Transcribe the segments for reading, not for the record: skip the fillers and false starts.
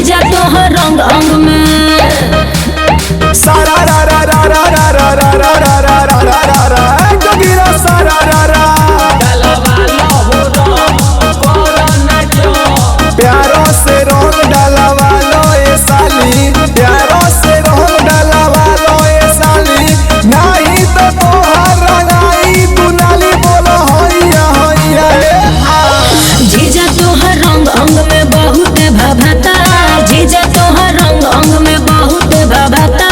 जीजा तोहर रंग अंग में सारा रा रा रा रा रा रा रा रा रा रा रा रा रा रा जोगिरा सारा रा रा प्यारों से रंग डालवा लो ए साली, प्यारों से रंग डालवा लो ए साली, नहीं तो तोहर रंगाई दुनाली बोलो होइया होइया जीजा तोहर रंग अंग में बहुत भाभता, जीजा तोहर रंग अंग में बहुत भाभता।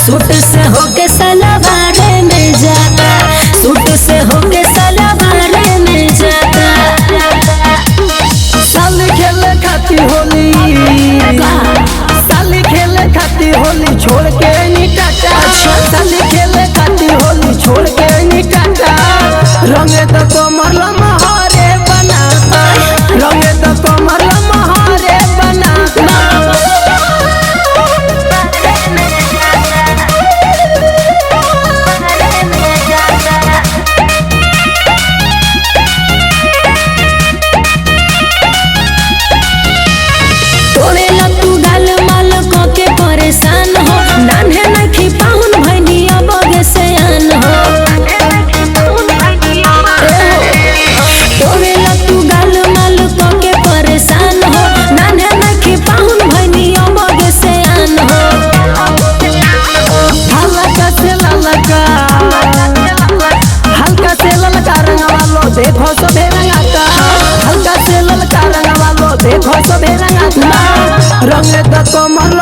सूट से होके सलवार में जाता, सूट से होके सलवार में जाता। साली खेले खाती होली, साली खेले खाती होली छोड़ के नहीं टाटा, साली खेले खाती होली छोड़ के नहीं टाटा। रंगे तो कमर महारे बनाता, रंगे तो कमर महारे बनाता। तोड़ेला तू गाल माल को के परेशान हो, नान्हे नखी पाहुन भैनी अब गे सयान हो। तोड़ेला तू गाल माल को के परेशान हो, नान्हे नखी पाहुन भैनी अब गे सयान हो। हल्का से ललका, हल्का से ललका रंगवा लो देखो सबे रंगाता, हल्का से ललका रंगवा लो देखो सबे रंगाता। रंगे तो कमर